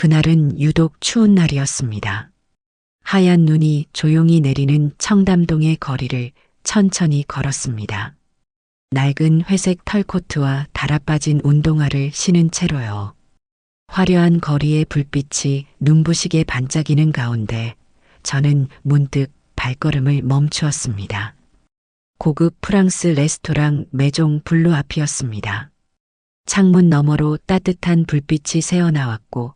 그날은 유독 추운 날이었습니다. 하얀 눈이 조용히 내리는 청담동의 거리를 천천히 걸었습니다. 낡은 회색 털코트와 달아빠진 운동화를 신은 채로요. 화려한 거리의 불빛이 눈부시게 반짝이는 가운데 저는 문득 발걸음을 멈추었습니다. 고급 프랑스 레스토랑 메종 블루 앞이었습니다. 창문 너머로 따뜻한 불빛이 새어나왔고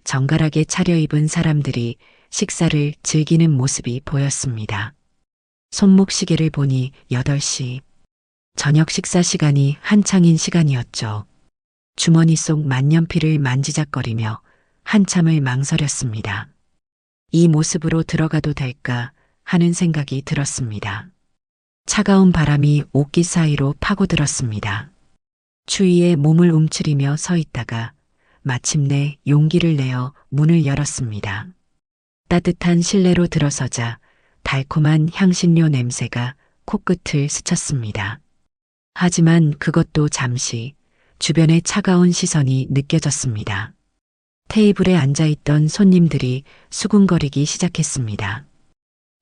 정갈하게 차려입은 사람들이 식사를 즐기는 모습이 보였습니다. 손목시계를 보니 8시. 저녁 식사 시간이 한창인 시간이었죠. 주머니 속 만년필을 만지작거리며 한참을 망설였습니다. 이 모습으로 들어가도 될까 하는 생각이 들었습니다. 차가운 바람이 옷깃 사이로 파고들었습니다. 추위에 몸을 움츠리며 서 있다가 마침내 용기를 내어 문을 열었습니다. 따뜻한 실내로 들어서자 달콤한 향신료 냄새가 코끝을 스쳤습니다. 하지만 그것도 잠시 주변의 차가운 시선이 느껴졌습니다. 테이블에 앉아있던 손님들이 수군거리기 시작했습니다.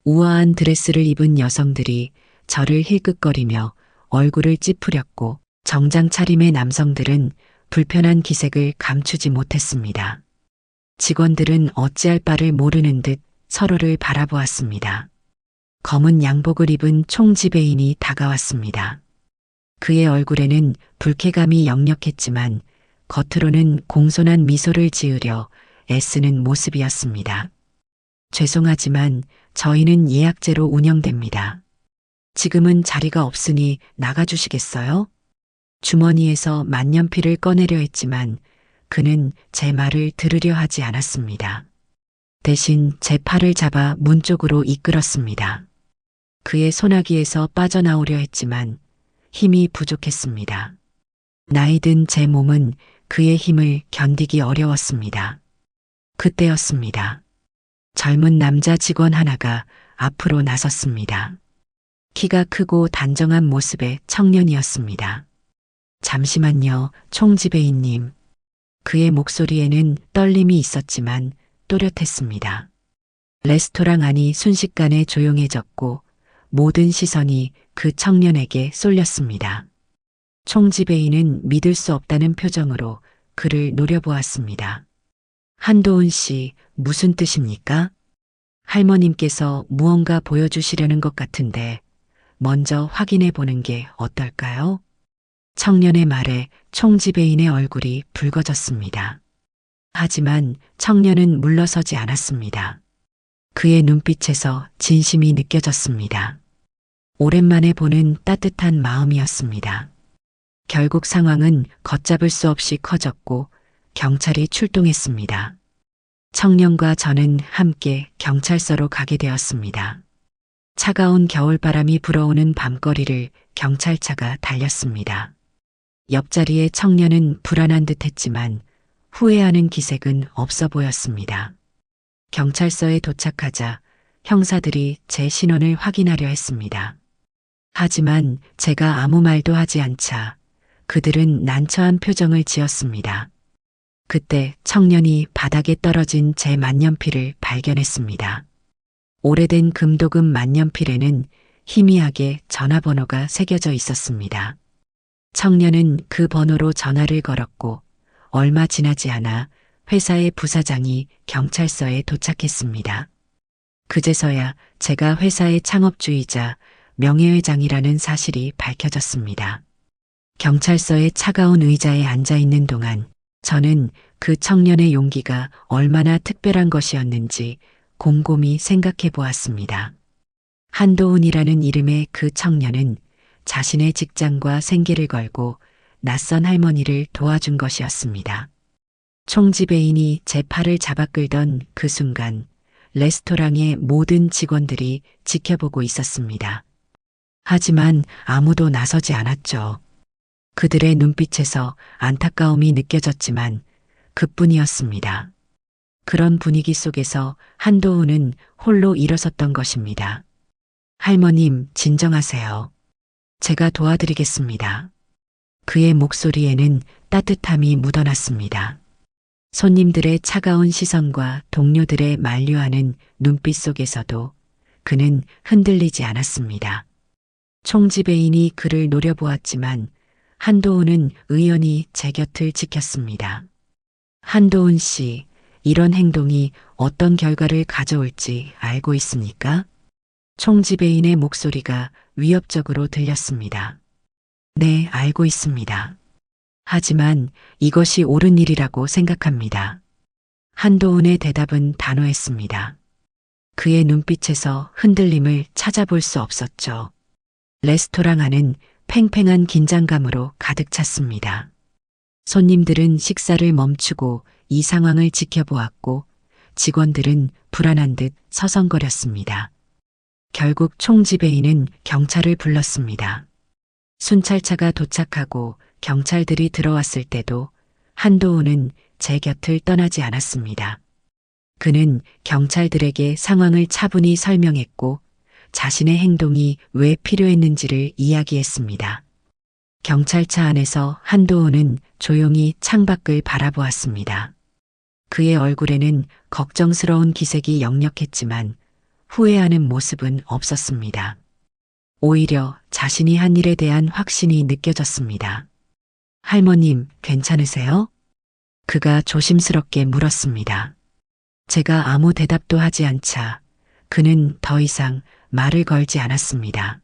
우아한 드레스를 입은 여성들이 저를 힐끗거리며 얼굴을 찌푸렸고 정장 차림의 남성들은 불편한 기색을 감추지 못했습니다. 직원들은 어찌할 바를 모르는 듯 서로를 바라보았습니다. 검은 양복을 입은 총지배인이 다가왔습니다. 그의 얼굴에는 불쾌감이 역력했지만 겉으로는 공손한 미소를 지으려 애쓰는 모습이었습니다. 죄송하지만 저희는 예약제로 운영됩니다. 지금은 자리가 없으니 나가주시겠어요? 주머니에서 만년필을 꺼내려 했지만 그는 제 말을 들으려 하지 않았습니다. 대신 제 팔을 잡아 문 쪽으로 이끌었습니다. 그의 소나기에서 빠져나오려 했지만 힘이 부족했습니다. 나이든 제 몸은 그의 힘을 견디기 어려웠습니다. 그때였습니다. 젊은 남자 직원 하나가 앞으로 나섰습니다. 키가 크고 단정한 모습의 청년이었습니다. 잠시만요, 총지배인님. 그의 목소리에는 떨림이 있었지만 또렷했습니다. 레스토랑 안이 순식간에 조용해졌고 모든 시선이 그 청년에게 쏠렸습니다. 총지배인은 믿을 수 없다는 표정으로 그를 노려보았습니다. 한도훈 씨, 무슨 뜻입니까? 할머님께서 무언가 보여주시려는 것 같은데 먼저 확인해 보는 게 어떨까요? 청년의 말에 총지배인의 얼굴이 붉어졌습니다. 하지만 청년은 물러서지 않았습니다. 그의 눈빛에서 진심이 느껴졌습니다. 오랜만에 보는 따뜻한 마음이었습니다. 결국 상황은 걷잡을 수 없이 커졌고 경찰이 출동했습니다. 청년과 저는 함께 경찰서로 가게 되었습니다. 차가운 겨울바람이 불어오는 밤거리를 경찰차가 달렸습니다. 옆자리의 청년은 불안한 듯 했지만 후회하는 기색은 없어 보였습니다. 경찰서에 도착하자 형사들이 제 신원을 확인하려 했습니다. 하지만 제가 아무 말도 하지 않자 그들은 난처한 표정을 지었습니다. 그때 청년이 바닥에 떨어진 제 만년필을 발견했습니다. 오래된 금도금 만년필에는 희미하게 전화번호가 새겨져 있었습니다. 청년은 그 번호로 전화를 걸었고 얼마 지나지 않아 회사의 부사장이 경찰서에 도착했습니다. 그제서야 제가 회사의 창업주이자 명예회장이라는 사실이 밝혀졌습니다. 경찰서의 차가운 의자에 앉아 있는 동안 저는 그 청년의 용기가 얼마나 특별한 것이었는지 곰곰이 생각해 보았습니다. 한도훈이라는 이름의 그 청년은 자신의 직장과 생계를 걸고 낯선 할머니를 도와준 것이었습니다. 총지배인이 제 팔을 잡아 끌던 그 순간 레스토랑의 모든 직원들이 지켜보고 있었습니다. 하지만 아무도 나서지 않았죠. 그들의 눈빛에서 안타까움이 느껴졌지만 그뿐이었습니다. 그런 분위기 속에서 한도훈은 홀로 일어섰던 것입니다. 할머님, 진정하세요. 제가 도와드리겠습니다. 그의 목소리에는 따뜻함이 묻어났습니다. 손님들의 차가운 시선과 동료들의 만류하는 눈빛 속에서도 그는 흔들리지 않았습니다. 총지배인이 그를 노려보았지만 한도훈은 의연히 제 곁을 지켰습니다. 한도훈 씨, 이런 행동이 어떤 결과를 가져올지 알고 있습니까? 총지배인의 목소리가 위협적으로 들렸습니다. 네, 알고 있습니다. 하지만 이것이 옳은 일이라고 생각합니다. 한도훈의 대답은 단호했습니다. 그의 눈빛에서 흔들림을 찾아볼 수 없었죠. 레스토랑 안은 팽팽한 긴장감으로 가득 찼습니다. 손님들은 식사를 멈추고 이 상황을 지켜보았고 직원들은 불안한 듯 서성거렸습니다. 결국 총지배인은 경찰을 불렀습니다. 순찰차가 도착하고 경찰들이 들어왔을 때도 한도훈은 제 곁을 떠나지 않았습니다. 그는 경찰들에게 상황을 차분히 설명했고 자신의 행동이 왜 필요했는지를 이야기했습니다. 경찰차 안에서 한도훈은 조용히 창밖을 바라보았습니다. 그의 얼굴에는 걱정스러운 기색이 역력했지만 후회하는 모습은 없었습니다. 오히려 자신이 한 일에 대한 확신이 느껴졌습니다. 할머님, 괜찮으세요? 그가 조심스럽게 물었습니다. 제가 아무 대답도 하지 않자 그는 더 이상 말을 걸지 않았습니다.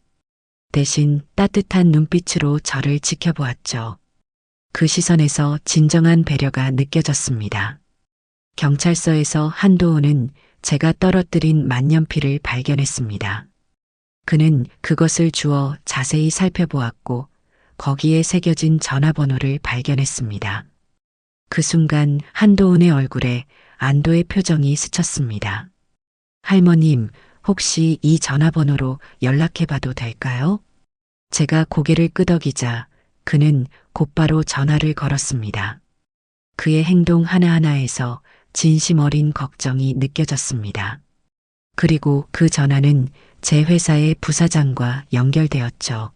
대신 따뜻한 눈빛으로 저를 지켜보았죠. 그 시선에서 진정한 배려가 느껴졌습니다. 경찰서에서 한도훈은 제가 떨어뜨린 만년필을 발견했습니다. 그는 그것을 주워 자세히 살펴보았고 거기에 새겨진 전화번호를 발견했습니다. 그 순간 한도훈의 얼굴에 안도의 표정이 스쳤습니다. 할머님, 혹시 이 전화번호로 연락해봐도 될까요? 제가 고개를 끄덕이자 그는 곧바로 전화를 걸었습니다. 그의 행동 하나하나에서 진심 어린 걱정이 느껴졌습니다. 그리고 그 전화는 제 회사의 부사장과 연결되었죠.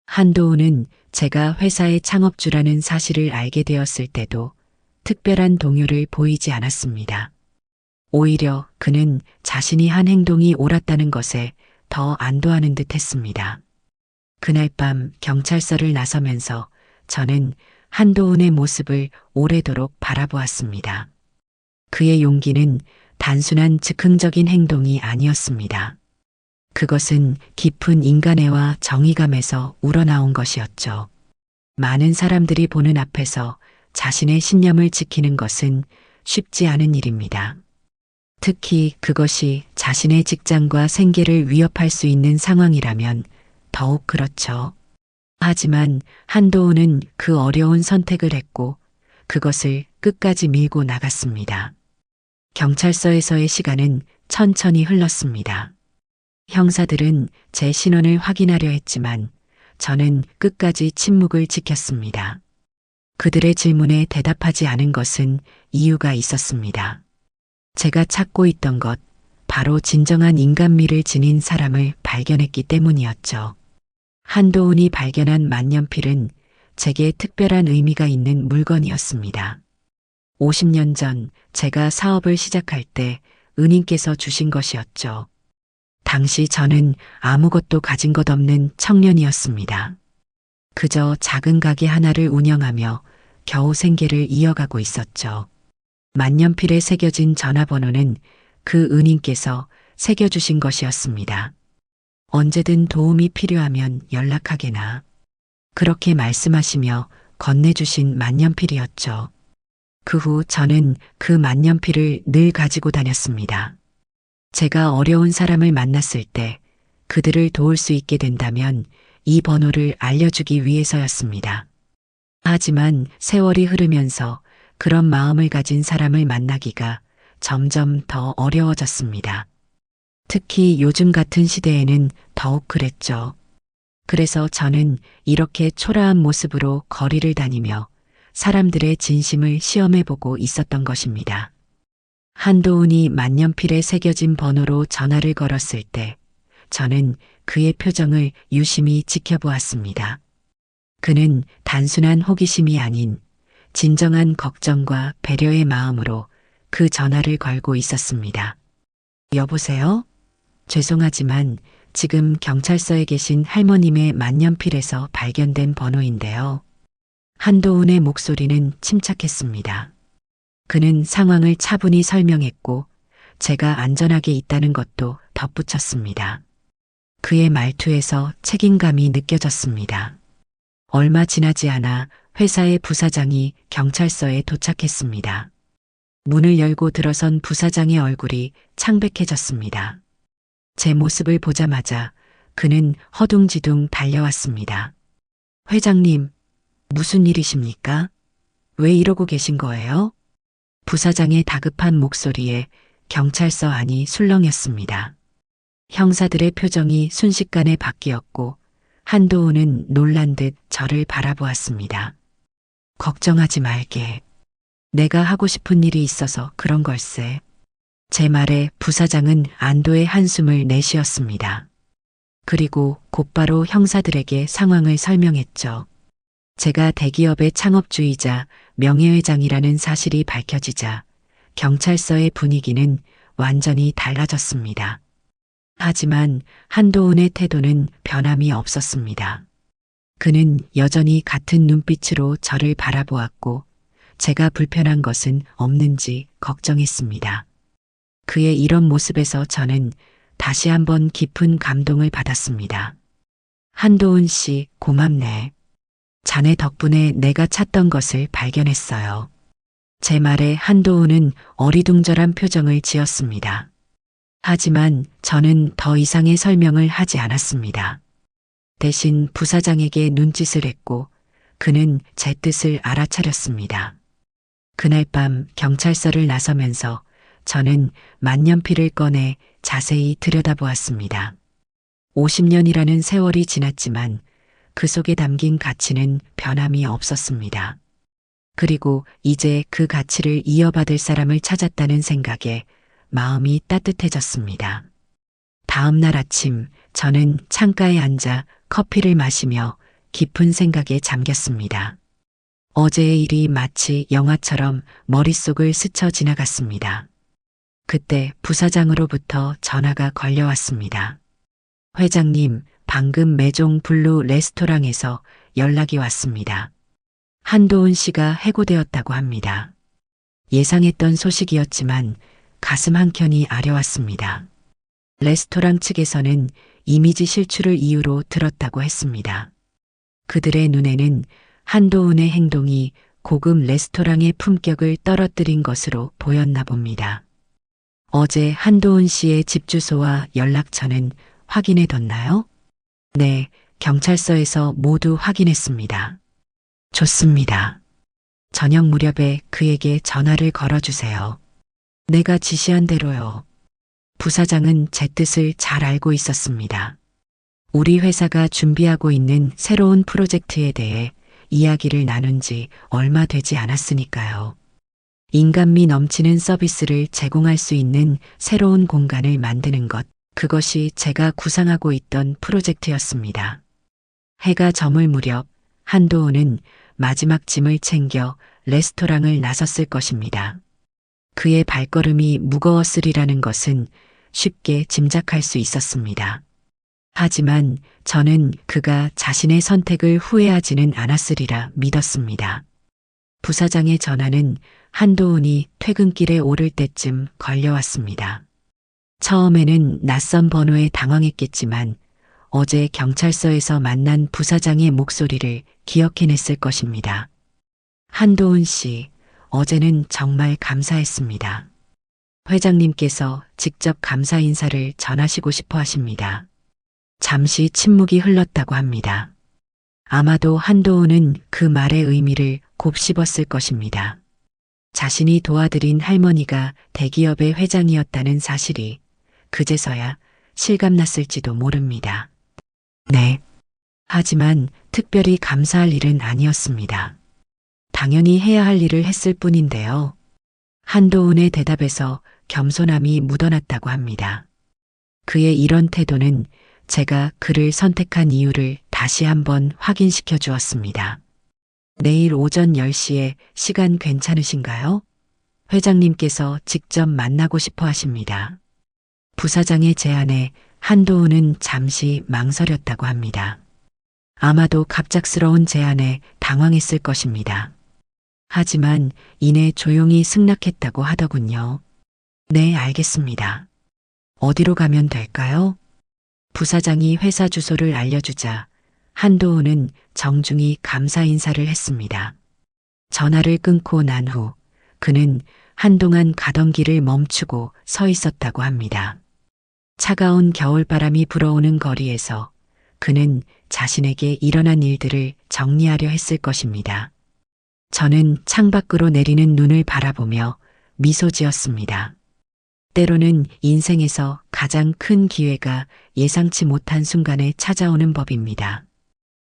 한도훈은 제가 회사의 창업주라는 사실을 알게 되었을 때도 특별한 동요를 보이지 않았습니다. 오히려 그는 자신이 한 행동이 옳았다는 것에 더 안도하는 듯 했습니다. 그날 밤 경찰서를 나서면서 저는 한도훈의 모습을 오래도록 바라보았습니다. 그의 용기는 단순한 즉흥적인 행동이 아니었습니다. 그것은 깊은 인간애와 정의감에서 우러나온 것이었죠. 많은 사람들이 보는 앞에서 자신의 신념을 지키는 것은 쉽지 않은 일입니다. 특히 그것이 자신의 직장과 생계를 위협할 수 있는 상황이라면 더욱 그렇죠. 하지만 한도훈은 그 어려운 선택을 했고 그것을 끝까지 밀고 나갔습니다. 경찰서에서의 시간은 천천히 흘렀습니다. 형사들은 제 신원을 확인하려 했지만 저는 끝까지 침묵을 지켰습니다. 그들의 질문에 대답하지 않은 것은 이유가 있었습니다. 제가 찾고 있던 것, 바로 진정한 인간미를 지닌 사람을 발견했기 때문이었죠. 한도훈이 발견한 만년필은 제게 특별한 의미가 있는 물건이었습니다. 50년 전 제가 사업을 시작할 때 은인께서 주신 것이었죠. 당시 저는 아무것도 가진 것 없는 청년이었습니다. 그저 작은 가게 하나를 운영하며 겨우 생계를 이어가고 있었죠. 만년필에 새겨진 전화번호는 그 은인께서 새겨주신 것이었습니다. 언제든 도움이 필요하면 연락하게나. 그렇게 말씀하시며 건네주신 만년필이었죠. 그 후 저는 그 만년필을 늘 가지고 다녔습니다. 제가 어려운 사람을 만났을 때 그들을 도울 수 있게 된다면 이 번호를 알려주기 위해서였습니다. 하지만 세월이 흐르면서 그런 마음을 가진 사람을 만나기가 점점 더 어려워졌습니다. 특히 요즘 같은 시대에는 더욱 그랬죠. 그래서 저는 이렇게 초라한 모습으로 거리를 다니며 사람들의 진심을 시험해보고 있었던 것입니다. 한도훈이 만년필에 새겨진 번호로 전화를 걸었을 때 저는 그의 표정을 유심히 지켜보았습니다. 그는 단순한 호기심이 아닌 진정한 걱정과 배려의 마음으로 그 전화를 걸고 있었습니다. 여보세요? 죄송하지만 지금 경찰서에 계신 할머님의 만년필에서 발견된 번호인데요. 한도훈의 목소리는 침착했습니다. 그는 상황을 차분히 설명했고 제가 안전하게 있다는 것도 덧붙였습니다. 그의 말투에서 책임감이 느껴졌습니다. 얼마 지나지 않아 회사의 부사장이 경찰서에 도착했습니다. 문을 열고 들어선 부사장의 얼굴이 창백해졌습니다. 제 모습을 보자마자 그는 허둥지둥 달려왔습니다. 회장님, 무슨 일이십니까? 왜 이러고 계신 거예요? 부사장의 다급한 목소리에 경찰서 안이 술렁였습니다. 형사들의 표정이 순식간에 바뀌었고 한도훈은 놀란 듯 저를 바라보았습니다. 걱정하지 말게. 내가 하고 싶은 일이 있어서 그런 걸세. 제 말에 부사장은 안도의 한숨을 내쉬었습니다. 그리고 곧바로 형사들에게 상황을 설명했죠. 제가 대기업의 창업주이자 명예회장이라는 사실이 밝혀지자 경찰서의 분위기는 완전히 달라졌습니다. 하지만 한도훈의 태도는 변함이 없었습니다. 그는 여전히 같은 눈빛으로 저를 바라보았고 제가 불편한 것은 없는지 걱정했습니다. 그의 이런 모습에서 저는 다시 한번 깊은 감동을 받았습니다. 한도훈 씨, 고맙네. 자네 덕분에 내가 찾던 것을 발견했어요. 제 말에 한도훈은 어리둥절한 표정을 지었습니다. 하지만 저는 더 이상의 설명을 하지 않았습니다. 대신 부사장에게 눈짓을 했고 그는 제 뜻을 알아차렸습니다. 그날 밤 경찰서를 나서면서 저는 만년필을 꺼내 자세히 들여다보았습니다. 50년이라는 세월이 지났지만 그 속에 담긴 가치는 변함이 없었습니다. 그리고 이제 그 가치를 이어받을 사람을 찾았다는 생각에 마음이 따뜻해졌습니다. 다음 날 아침 저는 창가에 앉아 커피를 마시며 깊은 생각에 잠겼습니다. 어제의 일이 마치 영화처럼 머릿속을 스쳐 지나갔습니다. 그때 부사장으로부터 전화가 걸려왔습니다. 회장님, 방금 매종 블루 레스토랑에서 연락이 왔습니다. 한도훈 씨가 해고되었다고 합니다. 예상했던 소식이었지만 가슴 한켠이 아려왔습니다. 레스토랑 측에서는 이미지 실추를 이유로 들었다고 했습니다. 그들의 눈에는 한도훈의 행동이 고급 레스토랑의 품격을 떨어뜨린 것으로 보였나 봅니다. 어제 한도훈 씨의 집 주소와 연락처는 확인해뒀나요? 네, 경찰서에서 모두 확인했습니다. 좋습니다. 저녁 무렵에 그에게 전화를 걸어주세요. 내가 지시한 대로요. 부사장은 제 뜻을 잘 알고 있었습니다. 우리 회사가 준비하고 있는 새로운 프로젝트에 대해 이야기를 나눈 지 얼마 되지 않았으니까요. 인간미 넘치는 서비스를 제공할 수 있는 새로운 공간을 만드는 것, 그것이 제가 구상하고 있던 프로젝트였습니다. 해가 저물 무렵 한도훈은 마지막 짐을 챙겨 레스토랑을 나섰을 것입니다. 그의 발걸음이 무거웠으리라는 것은 쉽게 짐작할 수 있었습니다. 하지만 저는 그가 자신의 선택을 후회하지는 않았으리라 믿었습니다. 부사장의 전화는 한도훈이 퇴근길에 오를 때쯤 걸려왔습니다. 처음에는 낯선 번호에 당황했겠지만 어제 경찰서에서 만난 부사장의 목소리를 기억해냈을 것입니다. 한도훈 씨, 어제는 정말 감사했습니다. 회장님께서 직접 감사 인사를 전하시고 싶어 하십니다. 잠시 침묵이 흘렀다고 합니다. 아마도 한도훈은 그 말의 의미를 곱씹었을 것입니다. 자신이 도와드린 할머니가 대기업의 회장이었다는 사실이 그제서야 실감났을지도 모릅니다. 네. 하지만 특별히 감사할 일은 아니었습니다. 당연히 해야 할 일을 했을 뿐인데요. 한도훈의 대답에서 겸손함이 묻어났다고 합니다. 그의 이런 태도는 제가 그를 선택한 이유를 다시 한번 확인시켜 주었습니다. 내일 오전 10시에 시간 괜찮으신가요? 회장님께서 직접 만나고 싶어 하십니다. 부사장의 제안에 한도훈은 잠시 망설였다고 합니다. 아마도 갑작스러운 제안에 당황했을 것입니다. 하지만 이내 조용히 승낙했다고 하더군요. 네, 알겠습니다. 어디로 가면 될까요? 부사장이 회사 주소를 알려주자 한도훈은 정중히 감사 인사를 했습니다. 전화를 끊고 난 후 그는 한동안 가던 길을 멈추고 서 있었다고 합니다. 차가운 겨울바람이 불어오는 거리에서 그는 자신에게 일어난 일들을 정리하려 했을 것입니다. 저는 창밖으로 내리는 눈을 바라보며 미소 지었습니다. 때로는 인생에서 가장 큰 기회가 예상치 못한 순간에 찾아오는 법입니다.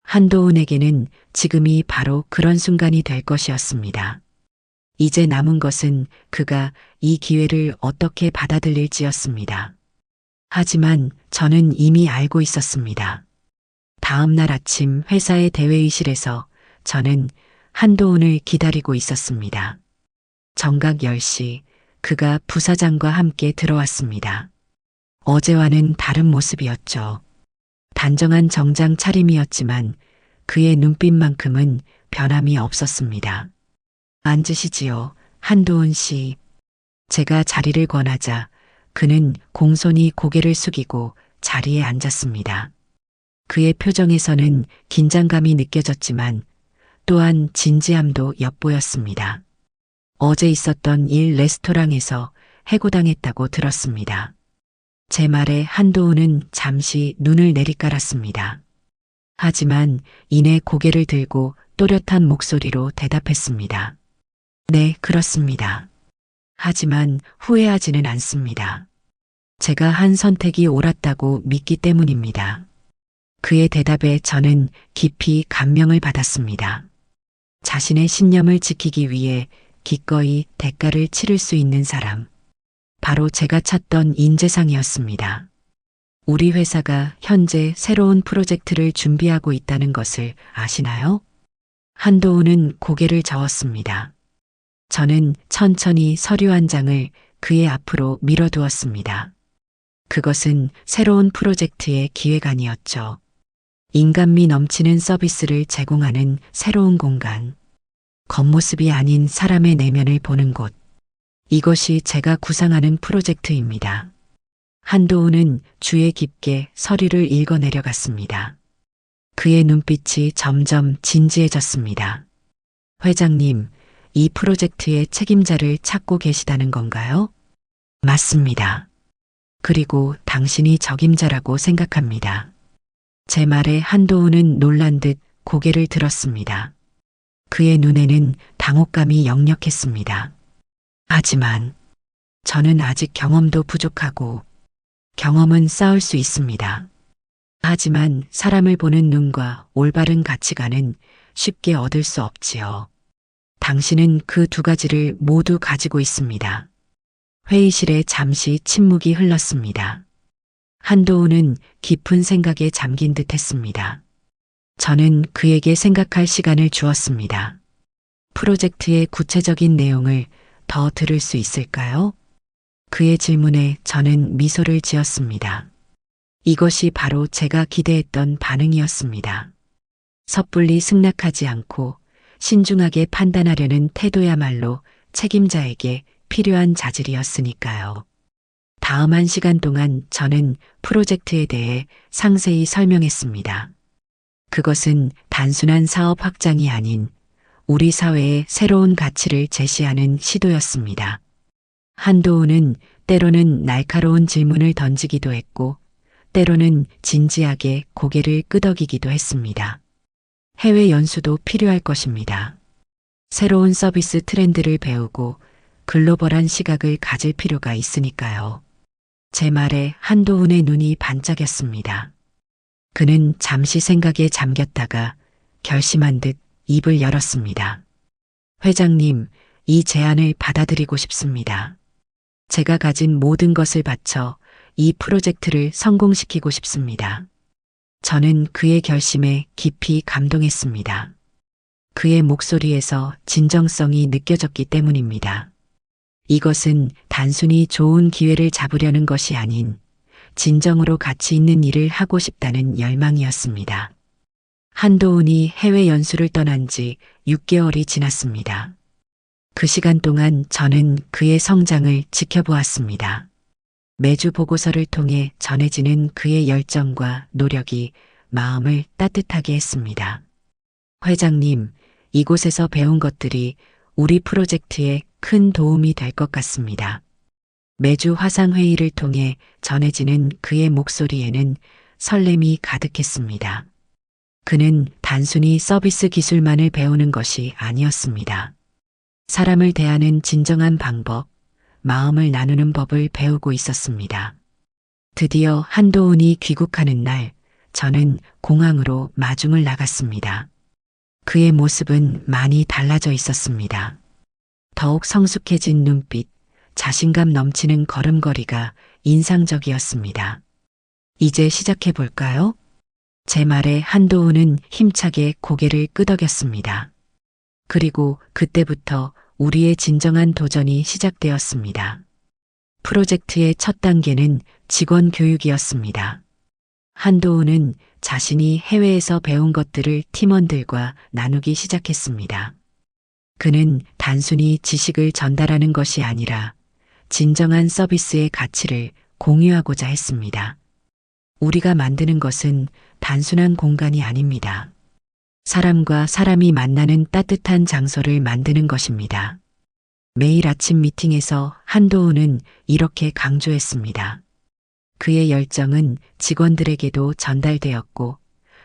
한도훈에게는 지금이 바로 그런 순간이 될 것이었습니다. 이제 남은 것은 그가 이 기회를 어떻게 받아들일지였습니다. 하지만 저는 이미 알고 있었습니다. 다음 날 아침 회사의 대회의실에서 저는 한도훈을 기다리고 있었습니다. 정각 10시 그가 부사장과 함께 들어왔습니다. 어제와는 다른 모습이었죠. 단정한 정장 차림이었지만 그의 눈빛만큼은 변함이 없었습니다. 앉으시지요, 한도훈 씨. 제가 자리를 권하자 그는 공손히 고개를 숙이고 자리에 앉았습니다. 그의 표정에서는 긴장감이 느껴졌지만 또한 진지함도 엿보였습니다. 어제 있었던 일 레스토랑에서 해고당했다고 들었습니다. 제 말에 한도훈은 잠시 눈을 내리깔았습니다. 하지만 이내 고개를 들고 또렷한 목소리로 대답했습니다. 네, 그렇습니다. 하지만 후회하지는 않습니다. 제가 한 선택이 옳았다고 믿기 때문입니다. 그의 대답에 저는 깊이 감명을 받았습니다. 자신의 신념을 지키기 위해 기꺼이 대가를 치를 수 있는 사람. 바로 제가 찾던 인재상이었습니다. 우리 회사가 현재 새로운 프로젝트를 준비하고 있다는 것을 아시나요? 한도훈은 고개를 저었습니다. 저는 천천히 서류 한 장을 그의 앞으로 밀어두었습니다. 그것은 새로운 프로젝트의 기획안이었죠. 인간미 넘치는 서비스를 제공하는 새로운 공간. 겉모습이 아닌 사람의 내면을 보는 곳. 이것이 제가 구상하는 프로젝트입니다. 한도훈은 주의 깊게 서류를 읽어 내려갔습니다. 그의 눈빛이 점점 진지해졌습니다. 회장님, 이 프로젝트의 책임자를 찾고 계시다는 건가요? 맞습니다. 그리고 당신이 적임자라고 생각합니다. 제 말에 한도훈은 놀란 듯 고개를 들었습니다. 그의 눈에는 당혹감이 역력했습니다. 하지만 저는 아직 경험도 부족하고 경험은 쌓을 수 있습니다. 하지만 사람을 보는 눈과 올바른 가치관은 쉽게 얻을 수 없지요. 당신은 그 두 가지를 모두 가지고 있습니다. 회의실에 잠시 침묵이 흘렀습니다. 한도훈은 깊은 생각에 잠긴 듯 했습니다. 저는 그에게 생각할 시간을 주었습니다. 프로젝트의 구체적인 내용을 더 들을 수 있을까요? 그의 질문에 저는 미소를 지었습니다. 이것이 바로 제가 기대했던 반응이었습니다. 섣불리 승낙하지 않고 신중하게 판단하려는 태도야말로 책임자에게 필요한 자질이었으니까요. 다음 1시간 동안 저는 프로젝트에 대해 상세히 설명했습니다. 그것은 단순한 사업 확장이 아닌 우리 사회의 새로운 가치를 제시하는 시도였습니다. 한도훈은 때로는 날카로운 질문을 던지기도 했고 때로는 진지하게 고개를 끄덕이기도 했습니다. 해외 연수도 필요할 것입니다. 새로운 서비스 트렌드를 배우고 글로벌한 시각을 가질 필요가 있으니까요. 제 말에 한도훈의 눈이 반짝였습니다. 그는 잠시 생각에 잠겼다가 결심한 듯 입을 열었습니다. 회장님, 이 제안을 받아들이고 싶습니다. 제가 가진 모든 것을 바쳐 이 프로젝트를 성공시키고 싶습니다. 저는 그의 결심에 깊이 감동했습니다. 그의 목소리에서 진정성이 느껴졌기 때문입니다. 이것은 단순히 좋은 기회를 잡으려는 것이 아닌 진정으로 가치 있는 일을 하고 싶다는 열망이었습니다. 한도훈이 해외 연수를 떠난 지 6개월이 지났습니다. 그 시간 동안 저는 그의 성장을 지켜보았습니다. 매주 보고서를 통해 전해지는 그의 열정과 노력이 마음을 따뜻하게 했습니다. 회장님, 이곳에서 배운 것들이 우리 프로젝트에 큰 도움이 될 것 같습니다. 매주 화상회의를 통해 전해지는 그의 목소리에는 설렘이 가득했습니다. 그는 단순히 서비스 기술만을 배우는 것이 아니었습니다. 사람을 대하는 진정한 방법, 마음을 나누는 법을 배우고 있었습니다. 드디어 한도훈이 귀국하는 날, 저는 공항으로 마중을 나갔습니다. 그의 모습은 많이 달라져 있었습니다. 더욱 성숙해진 눈빛, 자신감 넘치는 걸음걸이가 인상적이었습니다. 이제 시작해 볼까요? 제 말에 한도훈은 힘차게 고개를 끄덕였습니다. 그리고 그때부터 우리의 진정한 도전이 시작되었습니다. 프로젝트의 첫 단계는 직원 교육이었습니다. 한도훈은 자신이 해외에서 배운 것들을 팀원들과 나누기 시작했습니다. 그는 단순히 지식을 전달하는 것이 아니라 진정한 서비스의 가치를 공유하고자 했습니다. 우리가 만드는 것은 단순한 공간이 아닙니다. 사람과 사람이 만나는 따뜻한 장소를 만드는 것입니다. 매일 아침 미팅에서 한도훈은 이렇게 강조했습니다. 그의 열정은 직원들에게도 전달되었고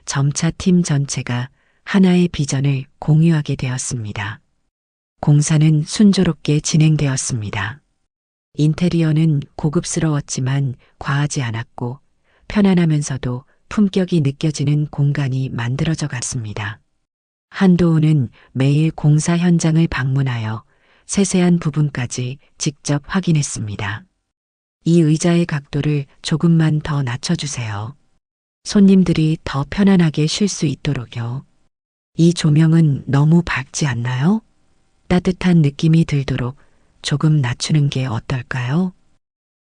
점차 팀 전체가 하나의 비전을 공유하게 되었습니다. 공사는 순조롭게 진행되었습니다. 인테리어는 고급스러웠지만 과하지 않았고 편안하면서도 품격이 느껴지는 공간이 만들어져 갔습니다. 한도훈은 매일 공사 현장을 방문하여 세세한 부분까지 직접 확인했습니다. 이 의자의 각도를 조금만 더 낮춰주세요. 손님들이 더 편안하게 쉴 수 있도록요. 이 조명은 너무 밝지 않나요? 따뜻한 느낌이 들도록 조금 낮추는 게 어떨까요?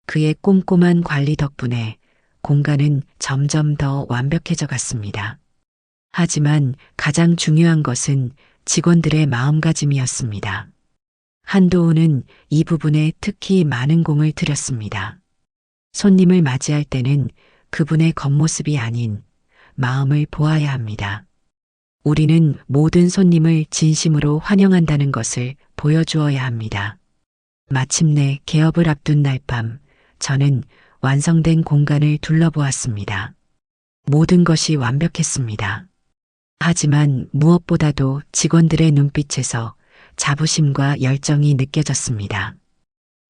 그의 꼼꼼한 관리 덕분에 공간은 점점 더 완벽해져 갔습니다. 하지만 가장 중요한 것은 직원들의 마음가짐이었습니다. 한도훈은 이 부분에 특히 많은 공을 들였습니다. 손님을 맞이할 때는 그분의 겉모습이 아닌 마음을 보아야 합니다. 우리는 모든 손님을 진심으로 환영한다는 것을 보여주어야 합니다. 마침내 개업을 앞둔 날 밤, 저는 완성된 공간을 둘러보았습니다. 모든 것이 완벽했습니다. 하지만 무엇보다도 직원들의 눈빛에서 자부심과 열정이 느껴졌습니다.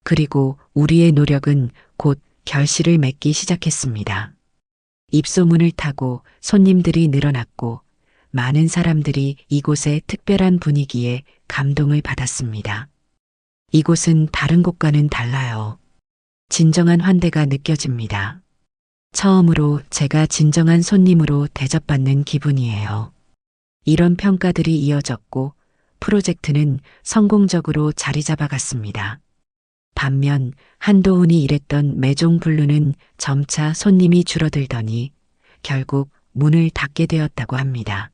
그리고 우리의 노력은 곧 결실을 맺기 시작했습니다. 입소문을 타고 손님들이 늘어났고 많은 사람들이 이곳의 특별한 분위기에 감동을 받았습니다. 이곳은 다른 곳과는 달라요. 진정한 환대가 느껴집니다. 처음으로 제가 진정한 손님으로 대접받는 기분이에요. 이런 평가들이 이어졌고 프로젝트는 성공적으로 자리 잡아갔습니다. 반면 한도훈이 일했던 매종 블루는 점차 손님이 줄어들더니 결국 문을 닫게 되었다고 합니다.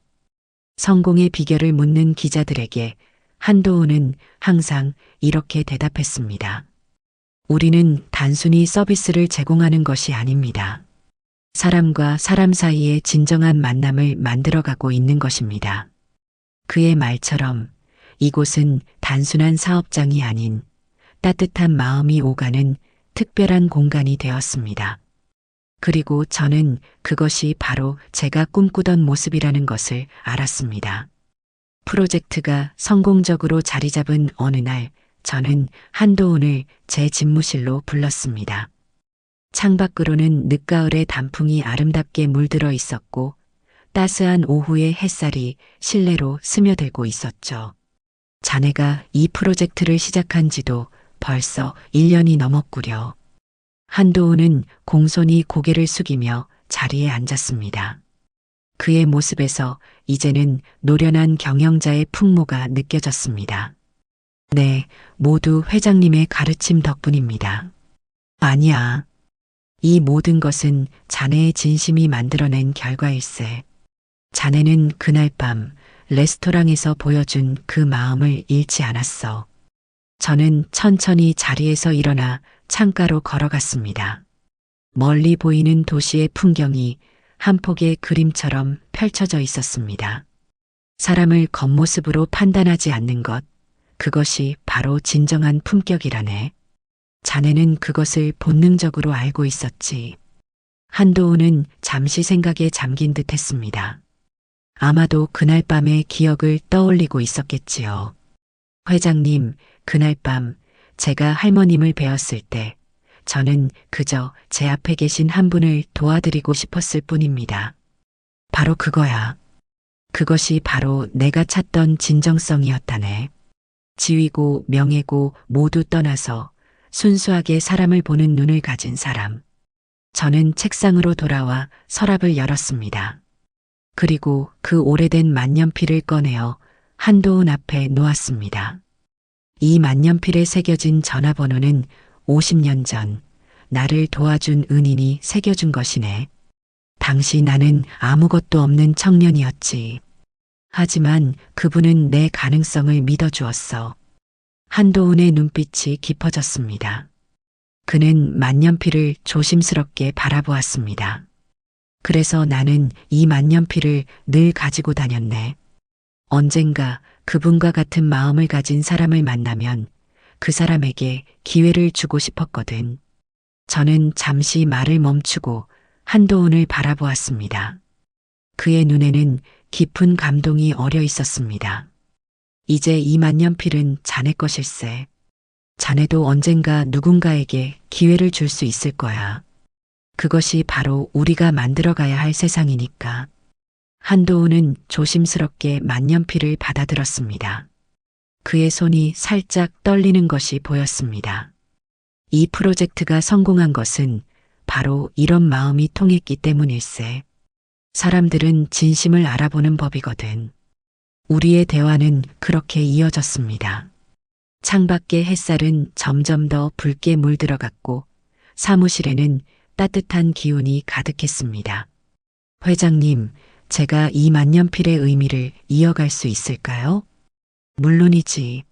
성공의 비결을 묻는 기자들에게 한도훈은 항상 이렇게 대답했습니다. 우리는 단순히 서비스를 제공하는 것이 아닙니다. 사람과 사람 사이의 진정한 만남을 만들어가고 있는 것입니다. 그의 말처럼 이곳은 단순한 사업장이 아닌 따뜻한 마음이 오가는 특별한 공간이 되었습니다. 그리고 저는 그것이 바로 제가 꿈꾸던 모습이라는 것을 알았습니다. 프로젝트가 성공적으로 자리 잡은 어느 날, 저는 한도훈을 제 집무실로 불렀습니다. 창밖으로는 늦가을의 단풍이 아름답게 물들어 있었고 따스한 오후의 햇살이 실내로 스며들고 있었죠. 자네가 이 프로젝트를 시작한 지도 벌써 1년이 넘었구려. 한도훈은 공손히 고개를 숙이며 자리에 앉았습니다. 그의 모습에서 이제는 노련한 경영자의 풍모가 느껴졌습니다. 네, 모두 회장님의 가르침 덕분입니다. 아니야. 이 모든 것은 자네의 진심이 만들어낸 결과일세. 자네는 그날 밤 레스토랑에서 보여준 그 마음을 잃지 않았어. 저는 천천히 자리에서 일어나 창가로 걸어갔습니다. 멀리 보이는 도시의 풍경이 한 폭의 그림처럼 펼쳐져 있었습니다. 사람을 겉모습으로 판단하지 않는 것, 그것이 바로 진정한 품격이라네. 자네는 그것을 본능적으로 알고 있었지. 한도훈은 잠시 생각에 잠긴 듯 했습니다. 아마도 그날 밤의 기억을 떠올리고 있었겠지요. 회장님, 그날 밤 제가 할머님을 뵈었을 때 저는 그저 제 앞에 계신 한 분을 도와드리고 싶었을 뿐입니다. 바로 그거야. 그것이 바로 내가 찾던 진정성이었다네. 지위고 명예고 모두 떠나서 순수하게 사람을 보는 눈을 가진 사람. 저는 책상으로 돌아와 서랍을 열었습니다. 그리고 그 오래된 만년필을 꺼내어 한도훈 앞에 놓았습니다. 이 만년필에 새겨진 전화번호는 50년 전 나를 도와준 은인이 새겨준 것이네. 당시 나는 아무것도 없는 청년이었지. 하지만 그분은 내 가능성을 믿어주었어. 한도훈의 눈빛이 깊어졌습니다. 그는 만년필을 조심스럽게 바라보았습니다. 그래서 나는 이 만년필을 늘 가지고 다녔네. 언젠가 그분과 같은 마음을 가진 사람을 만나면 그 사람에게 기회를 주고 싶었거든. 저는 잠시 말을 멈추고 한도훈을 바라보았습니다. 그의 눈에는 깊은 감동이 어려 있었습니다. 이제 이 만년필은 자네 것일세. 자네도 언젠가 누군가에게 기회를 줄 수 있을 거야. 그것이 바로 우리가 만들어가야 할 세상이니까. 한도훈은 조심스럽게 만년필을 받아들었습니다. 그의 손이 살짝 떨리는 것이 보였습니다. 이 프로젝트가 성공한 것은 바로 이런 마음이 통했기 때문일세. 사람들은 진심을 알아보는 법이거든. 우리의 대화는 그렇게 이어졌습니다. 창밖의 햇살은 점점 더 붉게 물들어갔고 사무실에는 따뜻한 기운이 가득했습니다. 회장님, 제가 이 만년필의 의미를 이어갈 수 있을까요? 물론이지.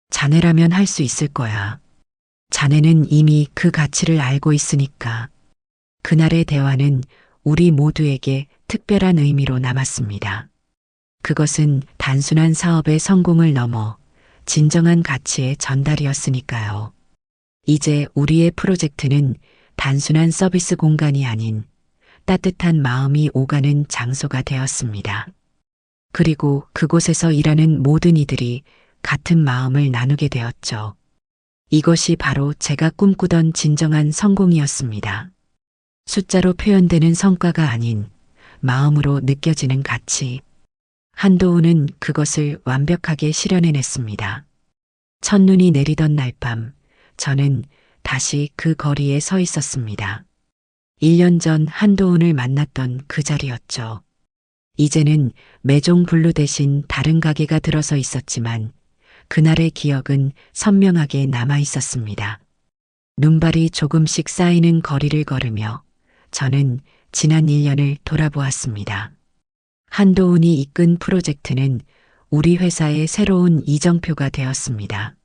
자네라면 할 수 있을 거야. 자네는 이미 그 가치를 알고 있으니까. 그날의 대화는 우리 모두에게 특별한 의미로 남았습니다. 그것은 단순한 사업의 성공을 넘어 진정한 가치의 전달이었으니까요. 이제 우리의 프로젝트는 단순한 서비스 공간이 아닌 따뜻한 마음이 오가는 장소가 되었습니다. 그리고 그곳에서 일하는 모든 이들이 같은 마음을 나누게 되었죠. 이것이 바로 제가 꿈꾸던 진정한 성공이었습니다. 숫자로 표현되는 성과가 아닌 마음으로 느껴지는 가치. 한도훈은 그것을 완벽하게 실현해냈습니다. 첫눈이 내리던 날 밤, 저는 다시 그 거리에 서 있었습니다. 1년 전 한도훈을 만났던 그 자리였죠. 이제는 매종 블루 대신 다른 가게가 들어서 있었지만 그날의 기억은 선명하게 남아 있었습니다. 눈발이 조금씩 쌓이는 거리를 걸으며 저는 지난 1년을 돌아보았습니다. 한도훈이 이끈 프로젝트는 우리 회사의 새로운 이정표가 되었습니다.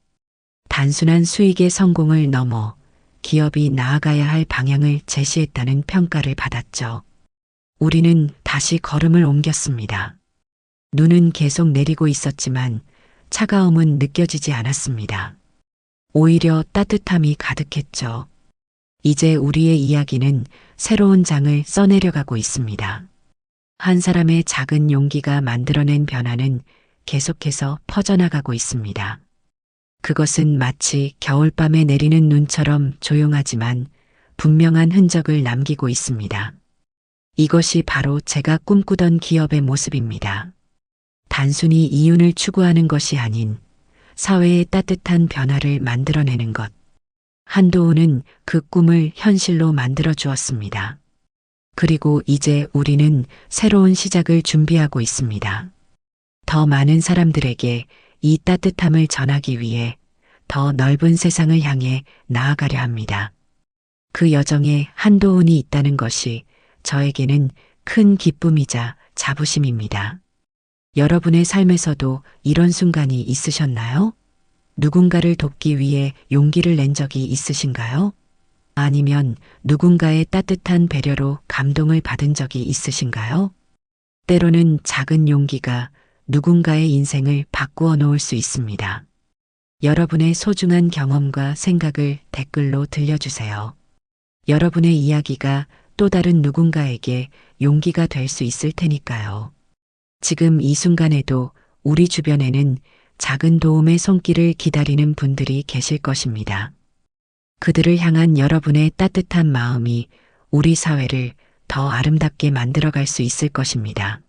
단순한 수익의 성공을 넘어 기업이 나아가야 할 방향을 제시했다는 평가를 받았죠. 우리는 다시 걸음을 옮겼습니다. 눈은 계속 내리고 있었지만 차가움은 느껴지지 않았습니다. 오히려 따뜻함이 가득했죠. 이제 우리의 이야기는 새로운 장을 써내려가고 있습니다. 한 사람의 작은 용기가 만들어낸 변화는 계속해서 퍼져나가고 있습니다. 그것은 마치 겨울밤에 내리는 눈처럼 조용하지만 분명한 흔적을 남기고 있습니다. 이것이 바로 제가 꿈꾸던 기업의 모습입니다. 단순히 이윤을 추구하는 것이 아닌 사회의 따뜻한 변화를 만들어내는 것. 한도훈은 그 꿈을 현실로 만들어 주었습니다. 그리고 이제 우리는 새로운 시작을 준비하고 있습니다. 더 많은 사람들에게 이 따뜻함을 전하기 위해 더 넓은 세상을 향해 나아가려 합니다. 그 여정에 한도훈이 있다는 것이 저에게는 큰 기쁨이자 자부심입니다. 여러분의 삶에서도 이런 순간이 있으셨나요? 누군가를 돕기 위해 용기를 낸 적이 있으신가요? 아니면 누군가의 따뜻한 배려로 감동을 받은 적이 있으신가요? 때로는 작은 용기가 누군가의 인생을 바꾸어 놓을 수 있습니다. 여러분의 소중한 경험과 생각을 댓글로 들려주세요. 여러분의 이야기가 또 다른 누군가에게 용기가 될 수 있을 테니까요. 지금 이 순간에도 우리 주변에는 작은 도움의 손길을 기다리는 분들이 계실 것입니다. 그들을 향한 여러분의 따뜻한 마음이 우리 사회를 더 아름답게 만들어갈 수 있을 것입니다.